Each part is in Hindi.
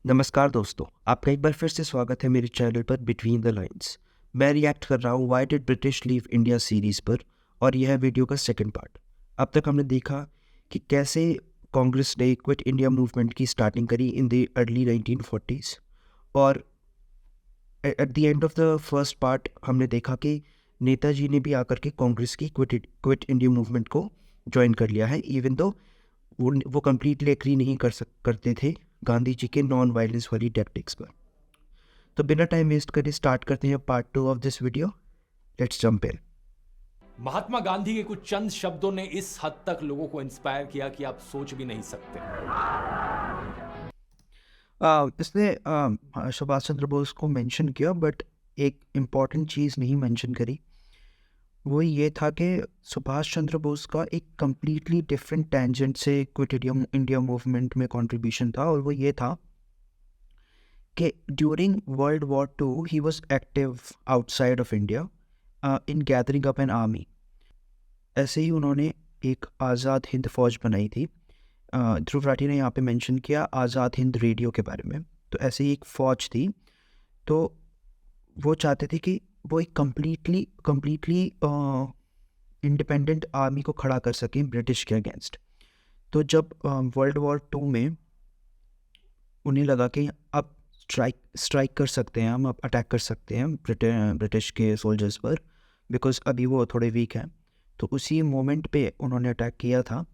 नमस्कार दोस्तों, आपका एक बार फिर से स्वागत है मेरे चैनल पर बिटवीन द लाइन्स। मैं रिएक्ट कर रहा हूँ why did British leave India series पर और यह है वीडियो का सेकंड पार्ट। अब तक हमने देखा कि कैसे कांग्रेस ने क्विट इंडिया मूवमेंट की स्टार्टिंग करी इन द अर्ली 1940s और at the end of the first part हमने देखा कि नेताजी ने भी आकर के कांग्रेस की क्विट इंडिया मूवमेंट को ज्वाइन कर लिया है, इवन दो वो कम्प्लीटली एग्री नहीं करते थे गांधी जी के नॉन वायलेंस वाली टैक्टिक्स पर। तो बिना टाइम वेस्ट करे स्टार्ट करते हैं part 2 of this video. Let's jump in. Mahatma Gandhi के कुछ चंद शब्दों ने इस हद तक लोगों को इंस्पायर किया कि आप सोच भी नहीं सकते। इसने सुभाष चंद्र बोस को मेंशन किया, बट एक इम्पॉर्टेंट चीज़ नहीं मेंशन करी। वो ये था कि सुभाष चंद्र बोस का एक कम्प्लीटली डिफरेंट टेंजेंट से क्विट इंडिया मूवमेंट में कंट्रीब्यूशन था, और वो ये था कि during world war 2 he was active outside of India in gathering up an army. ऐसे ही उन्होंने एक आज़ाद हिंद फौज बनाई थी। ध्रुव राठी ने यहाँ पे मेंशन किया आज़ाद हिंद रेडियो के बारे में। तो ऐसे ही एक फ़ौज थी, तो वो चाहते थे कि वो एक कम्प्लीटली इंडिपेंडेंट आर्मी को खड़ा कर सकें ब्रिटिश के अगेंस्ट। तो जब वर्ल्ड वॉर 2 में उन्हें लगा कि अब स्ट्राइक कर सकते हैं, हम अब अटैक कर सकते हैं ब्रिटिश के सोल्जर्स पर, बिकॉज अभी वो थोड़े वीक हैं, तो उसी मोमेंट पे उन्होंने अटैक किया था।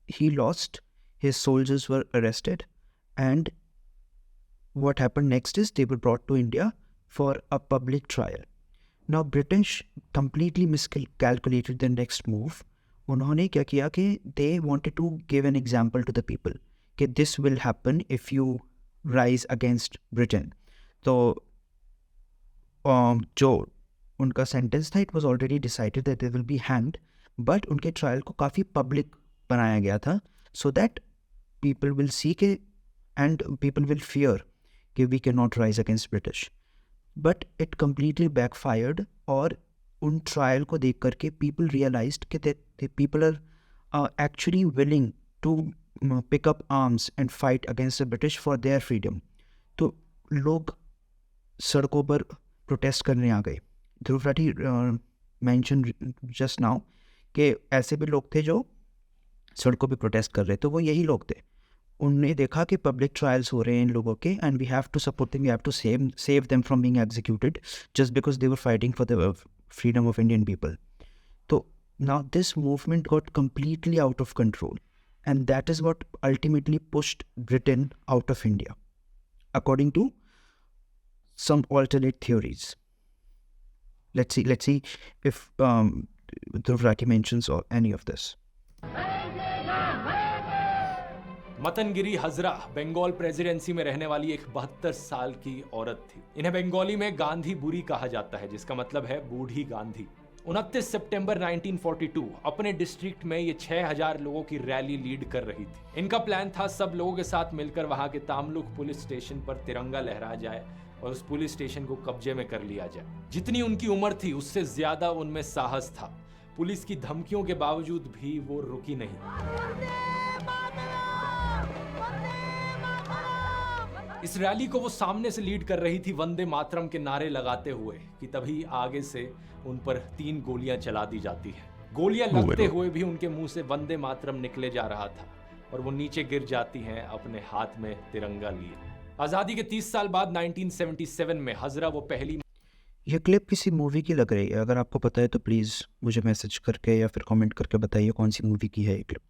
He lost, his soldiers were arrested, and what happened next is they were brought to India for a public trial. Now British completely miscalculated their next move. उन्होंने क्या किया कि they wanted to give an example to the people कि this will happen if you rise against Britain. तो जो उनका सेंटेंस था, it was already decided that they will be hanged, but उनके ट्रायल को काफ़ी पब्लिक बनाया गया था so that people will see के and people will fear कि we cannot rise against British. But it completely backfired, और उन ट्रायल को देख करके people realized कि the people are actually willing to pick up arms and fight against the British for their freedom. तो लोग सड़कों पर प्रोटेस्ट करने आ गए। Dhruv Rathee mentioned just now कि ऐसे भी लोग थे जो सड़कों पे प्रोटेस्ट कर रहे, तो वो यही लोग थे। उन्होंने देखा कि पब्लिक ट्रायल्स हो रहे हैं इन लोगों के, and we have to support them, we have to save them from being executed just because they were fighting for the freedom of Indian people. तो now this movement got completely out of control, and that is what ultimately pushed Britain out of India according to some alternate theories. Let's see if Dhruv Rathi mentions or any of this. Matangini Hazra Bengal presidency में रहने वाली एक 72 साल की औरत थी। इन्हें बंगाली में गांधी बुरी कहा जाता है, जिसका मतलब है बूढ़ी गांधी। 29 सितंबर 1942 अपने डिस्ट्रिक्ट में ये 6000 लोगों की रैली लीड कर रही थी। इनका प्लान था सब लोगों के साथ मिलकर वहां के तामलुक पुलिस स्टेशन पर तिरंगा लहराया जाए और उस पुलिस स्टेशन को कब्जे में कर लिया जाए। जितनी उनकी उम्र थी उससे ज्यादा उनमें साहस था। पुलिस की धमकियों के बावजूद भी वो रुकी नहीं। इस रैली को वो सामने से लीड कर रही थी वंदे मातरम के नारे लगाते हुए कि तभी आगे से उन पर 3 गोलियां चला दी जाती है। गोलियां लगते हुए भी उनके मुंह से वंदे मातरम निकले जा रहा था और वो नीचे गिर जाती हैं अपने हाथ में तिरंगा लिए। आजादी के 30 साल बाद 1977 में हजरा वो पहली। यह क्लिप किसी मूवी की लग रही है, अगर आपको पता है तो प्लीज़ मुझे मैसेज करके या फिर कमेंट करके बताइए कौन सी मूवी की है ये क्लिप।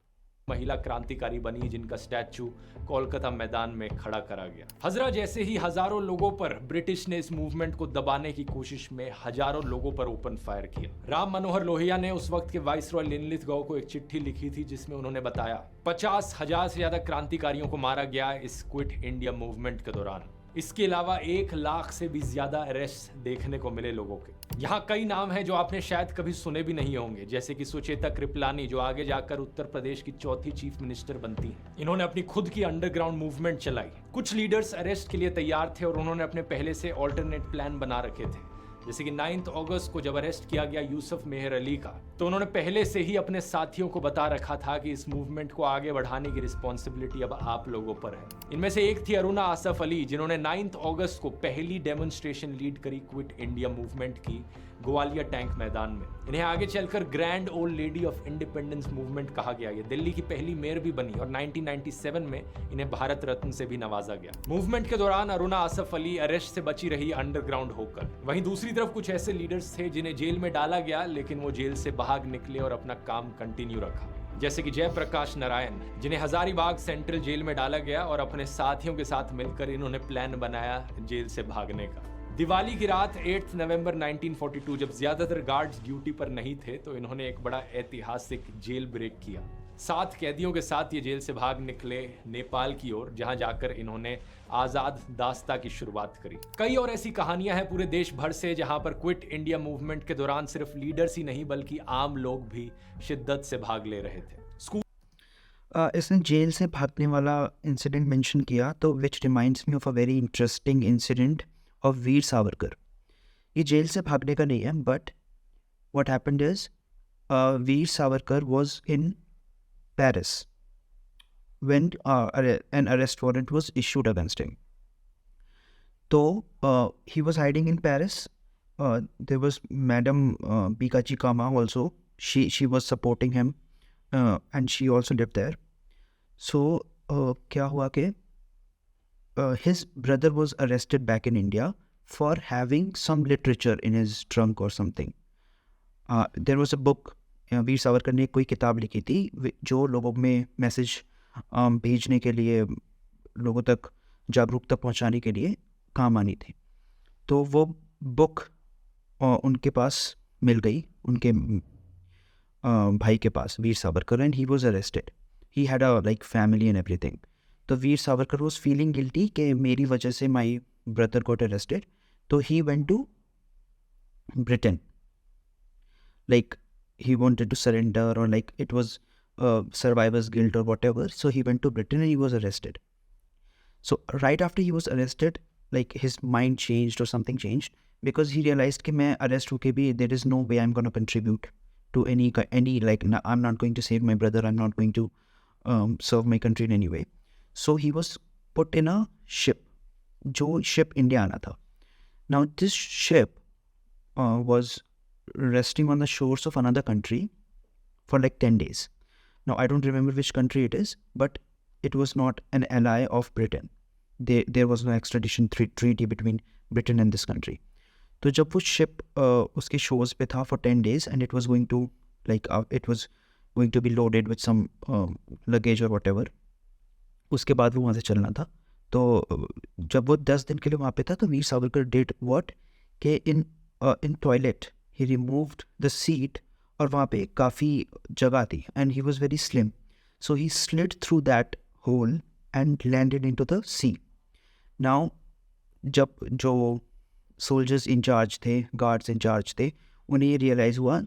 महिला क्रांतिकारी बनी जिनका स्टैचू कोलकाता मैदान में खड़ा करा गया। हजरा जैसे ही हजारों लोगों पर ब्रिटिश ने इस मूवमेंट को दबाने की कोशिश में हजारों लोगों पर ओपन फायर किया। राम मनोहर लोहिया ने उस वक्त के वाइसरॉय लिनलिथगो को एक चिट्ठी लिखी थी जिसमें उन्होंने बताया 50,000 से ज्यादा क्रांतिकारियों को मारा गया इस क्विट इंडिया मूवमेंट के दौरान। इसके अलावा 1 लाख से भी ज्यादा अरेस्ट देखने को मिले लोगों के। यहाँ कई नाम हैं जो आपने शायद कभी सुने भी नहीं होंगे, जैसे कि सुचेता कृपलानी, जो आगे जाकर उत्तर प्रदेश की चौथी चीफ मिनिस्टर बनती हैं। इन्होंने अपनी खुद की अंडरग्राउंड मूवमेंट चलाई। कुछ लीडर्स अरेस्ट के लिए तैयार थे और उन्होंने अपने पहले से ऑल्टरनेट प्लान बना रखे थे। जैसे कि 9 अगस्त को जब अरेस्ट किया गया यूसुफ मेहर अली का, तो उन्होंने पहले से ही अपने साथियों को बता रखा था कि इस मूवमेंट को आगे बढ़ाने की रिस्पॉन्सिबिलिटी अब आप लोगों पर है। इनमें से एक थी अरुणा आसफ अली, जिन्होंने 9 अगस्त को पहली डेमोन्स्ट्रेशन लीड करी क्विट इंडिया मूवमेंट की ग्वालियर टैंक मैदान में। इन्हें आगे चलकर grand old lady of independence movement कहा गया। ये दिल्ली की पहली मेयर भी बनी और 1997 में इन्हें भारत रत्न से भी नवाजा गया। मूवमेंट के दौरान अरुणा आसफ अली अरेस्ट से बची रही अंडरग्राउंड होकर। वहीं दूसरी तरफ कुछ ऐसे लीडर्स थे जिन्हें जेल में डाला गया, लेकिन वो जेल से भाग निकले और अपना काम कंटिन्यू रखा। जैसे कि जयप्रकाश नारायण, जिन्हें हजारीबाग सेंट्रल जेल में डाला गया और अपने साथियों के साथ मिलकर इन्होंने प्लान बनाया जेल से भागने का। दिवाली की रात 8 नवंबर 1942, जब ज्यादातर गार्ड्स ड्यूटी पर नहीं थे, तो इन्होंने एक बड़ा ऐतिहासिक जेल ब्रेक किया। 7 कैदियों के साथ ये जेल से भाग निकले नेपाल की ओर, जहां जाकर इन्होंने आजाद दास्ता की शुरुआत करी। कई और ऐसी कहानियां हैं पूरे देश भर से, जहां पर क्विट इंडिया मूवमेंट के दौरान सिर्फ लीडर्स ही नहीं बल्कि आम लोग भी शिद्दत से भाग ले रहे थे। इसने जेल से भागने वाला इंसिडेंट मेंशन किया, तो which reminds me of a very interesting incident of Veer Savarkar. ये जेल से भागने का नहीं है, but what happened is Veer Savarkar was in Paris when an arrest warrant was issued against him. So he was hiding in Paris. There was Madam Bikaji Kama also. She was supporting him, and she also lived there. So क्या हुआ कि his brother was arrested back in India for having some literature in his trunk or something. There was a book. Veer Savarkar ने कोई किताब लिखी थी जो लोगों में मैसेज भेजने के लिए, लोगों तक जागरूकता पहुंचाने के लिए काम आनी थी। तो वो बुक उनके पास मिल गई, उनके भाई के पास, Veer Savarkar, and he was arrested. He had a like family and everything. तो Veer Savarkar was feeling guilty कि मेरी वजह से माई ब्रदर गॉट अरेस्टेड। तो he went to Britain, like he wanted to surrender, or like it was survivor's guilt or whatever. So he went to Britain and he was arrested. So right after he was arrested, like his mind changed or something changed, because he realized कि मैं arrest होके भी there is no way I'm going to contribute to any like I'm not going to save my brother, I'm not going to serve my country in any way. So he was put in a ship, जो ship India आना था. Now this ship was resting on the shores of another country for like 10 days. Now I don't remember which country it is, but it was not an ally of Britain. There was no extradition treaty between Britain and this country. तो जब वो ship उसके shores पे था for 10 days, and it was going to like it was going to be loaded with some luggage or whatever, उसके बाद वो वहाँ से चलना था। तो जब वो 10 दिन के लिए वहाँ पे था, तो वीर सावरकर did what कि in toilet he removed the seat, और वहाँ पे काफ़ी जगह थी, and he was very slim, so he slid through that hole and landed into the sea. Now जब जो soldiers in charge थे, guards in charge थे, उन्हें ये realize हुआ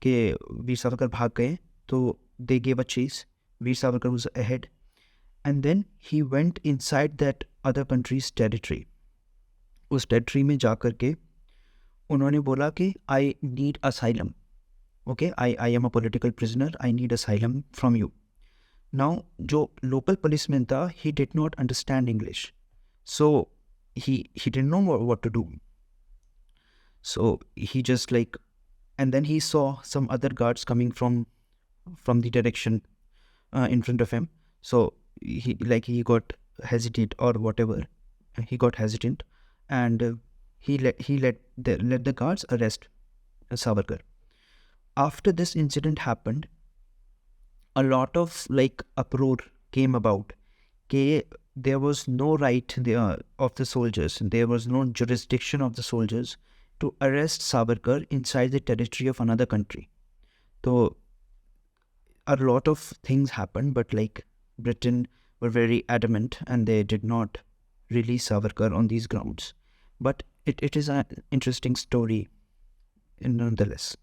कि वीर सावरकर भाग गए, तो they gave a chase. Veer Savarkar was ahead, and then he went inside that other country's territory. उस territory में जा कर के उन्होंने बोला कि I need asylum, okay, I am a political prisoner, I need asylum from you. Now जो लोकल पुलिसमैन था, he did not understand English, so he didn't know what to do. So he just like, and then he saw some other guards coming from the direction in front of him. So he got hesitant or whatever, he got hesitant, and he let the guards arrest Savarkar. After this incident happened, a lot of like uproar came about. There was no right of the soldiers, there was no jurisdiction of the soldiers to arrest Savarkar inside the territory of another country. So a lot of things happened, but like Britain were very adamant and they did not release Savarkar on these grounds. But it is an interesting story nonetheless.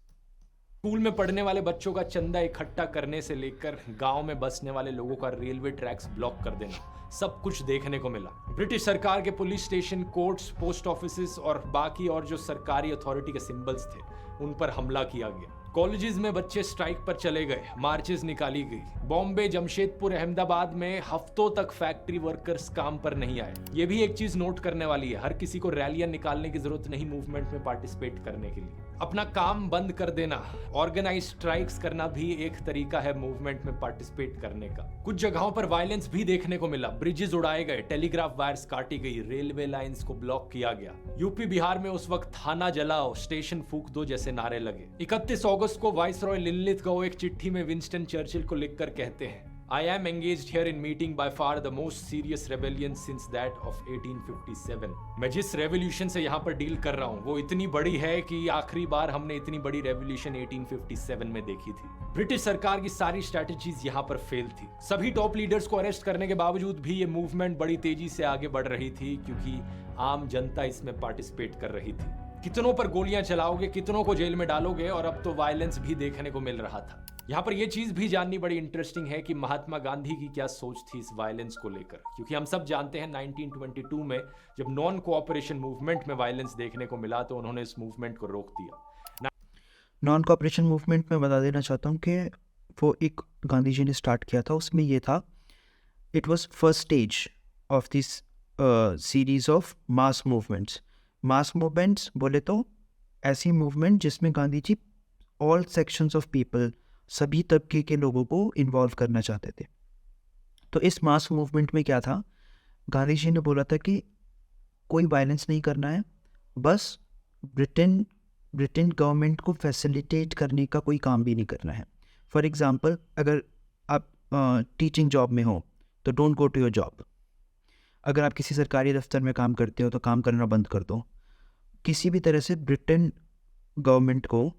School में पढ़ने वाले बच्चों का चंदा इकट्ठा करने से लेकर गांव में बसने वाले लोगों का रेलवे ट्रैक्स ब्लॉक कर देना, सब कुछ देखने को मिला। ब्रिटिश सरकार के police station, courts, post offices और बाकी और जो सरकारी अथॉरिटी के सिंबल्स थे, उन पर हमला किया गया। कॉलेजेस में बच्चे स्ट्राइक पर चले गए, मार्चेस निकाली गई। बॉम्बे, जमशेदपुर, अहमदाबाद में हफ्तों तक फैक्ट्री वर्कर्स काम पर नहीं आए। ये भी एक चीज नोट करने वाली है, हर किसी को रैलियां निकालने की जरूरत नहीं मूवमेंट में पार्टिसिपेट करने के लिए। अपना काम बंद कर देना, ऑर्गेनाइज स्ट्राइक्स करना भी एक तरीका है मूवमेंट में पार्टिसिपेट करने का। कुछ जगहों पर वायलेंस भी देखने को मिला, ब्रिजेस उड़ाए गए, टेलीग्राफ वायर्स काटी गई, रेलवे लाइंस को ब्लॉक किया गया। यूपी, बिहार में उस वक्त थाना जलाओ, स्टेशन फूंक दो जैसे नारे लगे। 31 अगस्त को वाइसरॉय लिनलिथगो एक चिट्ठी में विंस्टन चर्चिल को लिखकर कहते हैं, I am engaged here in meeting by far the most serious rebellion since that of 1857. मैं जिस रेवोल्यूशन से यहाँ पर डील कर रहा हूँ वो इतनी बड़ी है कि आखिरी बार हमने इतनी बड़ी रेवोल्यूशन 1857 में देखी थी। ब्रिटिश सरकार की सारी स्ट्रैटेजीज यहाँ पर फेल थी। सभी टॉप लीडर्स को अरेस्ट करने के बावजूद भी ये मूवमेंट बड़ी तेजी से आगे बढ़ रही थी, क्योंकि आम जनता इसमें पार्टिसिपेट कर रही थी। कितनों पर गोलियां चलाओगे, कितनों को जेल में डालोगे, और अब तो वायलेंस भी देखने को मिल रहा था। यहाँ पर यह चीज भी जाननी बड़ी इंटरेस्टिंग है कि महात्मा गांधी की क्या सोच थी इस वायलेंस को लेकर, क्योंकि हम सब जानते हैं 1922 में जब नॉन कोऑपरेशन मूवमेंट में वायलेंस देखने को मिला तो उन्होंने इस मूवमेंट को रोक दिया। नॉन कोऑपरेशन मूवमेंट में बता देना चाहता हूँ कि वो एक गांधी जी ने स्टार्ट किया था, उसमें ये था, it was first stage of this series of mass movements. Mass movements बोले तो ऐसी मूवमेंट जिसमें Gandhi ji all sections of people, सभी तबके के लोगों को इन्वॉल्व करना चाहते थे। तो इस मास मूवमेंट में क्या था, गांधी जी ने बोला था कि कोई वायलेंस नहीं करना है, बस ब्रिटेन गवर्नमेंट को फैसिलिटेट करने का कोई काम भी नहीं करना है। फॉर एग्जांपल, अगर आप टीचिंग जॉब में हो तो don't go to your job. अगर आप किसी सरकारी दफ्तर में काम करते हो तो काम करना बंद कर दो। किसी भी तरह से ब्रिटेन गवर्नमेंट को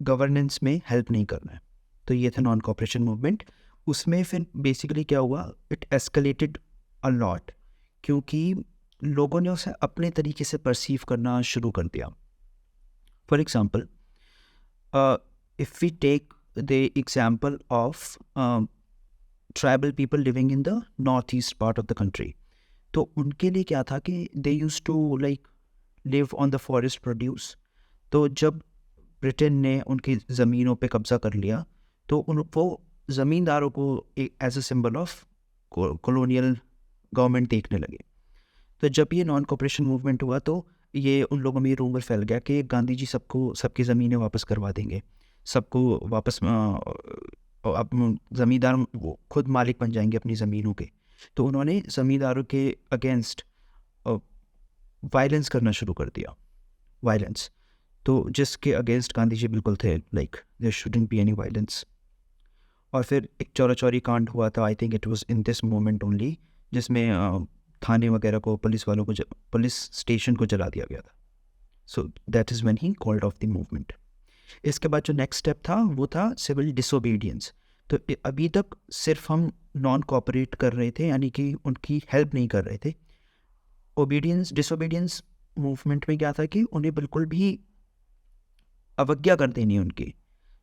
गवर्नेंस में हेल्प नहीं करना है। तो ये था नॉन कोऑपरेशन मूवमेंट। उसमें फिर बेसिकली क्या हुआ, इट एस्केलेटेड अ लॉट, क्योंकि लोगों ने उसे अपने तरीके से परसीव करना शुरू कर दिया। For example, if we take the example of tribal people living in the north east part of the country, तो उनके लिए क्या था कि they used to like live on the forest produce. तो जब ब्रिटेन ने उनकी ज़मीनों पे कब्ज़ा कर लिया तो वो ज़मींदारों को एक as a symbol of colonial government देखने लगे। तो जब ये नॉन कोऑपरेशन मूवमेंट हुआ तो ये उन लोगों में ये रूमर फैल गया कि गांधी जी सबकी ज़मीनें वापस करवा देंगे, सबको वापस अब ज़मींदार खुद मालिक बन जाएंगे अपनी ज़मीनों के। तो उन्होंने ज़मींदारों के अगेंस्ट वायलेंस करना शुरू कर दिया, वायलेंस, तो जिसके अगेंस्ट गांधी जी बिल्कुल थे, like there shouldn't be any violence. और फिर एक चौरा चौरी कांड हुआ था, I think it was in this moment only, जिसमें थाने वगैरह को, पुलिस वालों को, पुलिस स्टेशन को जला दिया गया था। So that is when he called off the movement. इसके बाद जो नेक्स्ट स्टेप था वो था सिविल डिसोबीडियंस। तो अभी तक सिर्फ हम नॉन कोऑपरेट कर रहे थे, यानी कि उनकी हेल्प नहीं कर रहे थे। डिसोबीडियंस मूवमेंट में क्या था कि उन्हें बिल्कुल भी अवज्ञा कर देनी है उनकी,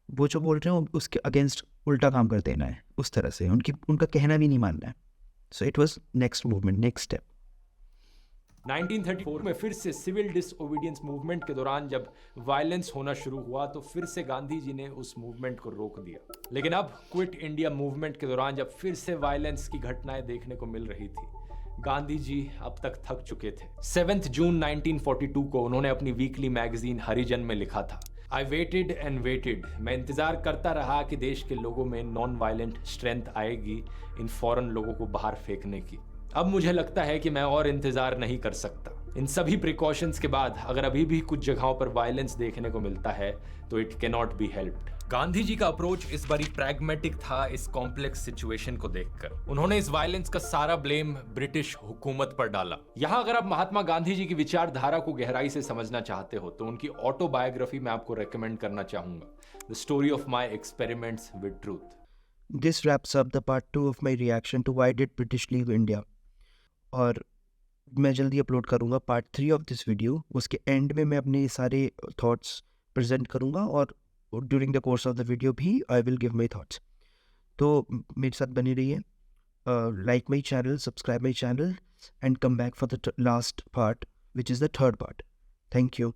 वो जो बोल रहे हैं उसके अगेंस्ट उल्टा काम कर देना है, उस तरह से उनका कहना भी नहीं मानना है। So it was next movement, next step. 1934 में फिर से सिविल डिसओबीडियंस मूवमेंट के दौरान जब वायलेंस होना शुरू हुआ तो फिर से गांधी जी ने उस मूवमेंट को रोक दिया। लेकिन अब क्विट इंडिया मूवमेंट के दौरान जब फिर से वायलेंस की घटनाएं देखने को मिल रही थी, गांधी जी अब तक थक चुके थे। 7 जून 1942 को उन्होंने अपनी वीकली मैगजीन हरिजन में लिखा था, I waited and waited. मैं इंतजार करता रहा कि देश के लोगों में नॉन वायलेंट स्ट्रेंथ आएगी इन फॉरेन लोगों को बाहर फेंकने की। अब मुझे लगता है कि मैं और इंतजार नहीं कर सकता। इन सभी प्रिकॉशंस के बाद अगर अभी भी कुछ जगहों पर वायलेंस देखने को मिलता है तो it can not be helped. Gandhi ji का अप्रोच इस बारी प्रैग्मेटिक था इस कॉम्प्लेक्स सिचुएशन को देखकर। उन्होंने इस वायलेंस का सारा ब्लेम ब्रिटिश हुकूमत पर डाला। यहाँ अगर आप महात्मा गांधी जी की विचारधारा को गहराई से समझना चाहते हो तो उनकी ऑटोबायोग्राफी मैं आपको रेकमेंड करना चाहूंगा, the story of my experiments with truth. This wraps up the part 2 of my reaction to why did British leave India. और मैं जल्दी अपलोड करूँगा पार्ट 3 ऑफ दिस वीडियो। उसके एंड में मैं अपने सारे थॉट्स प्रेजेंट करूँगा और during the course of the video भी I will give my thoughts. तो मेरे साथ बनी रहिए, like my channel, subscribe my channel, and come back for the last part, which is the third part. Thank you.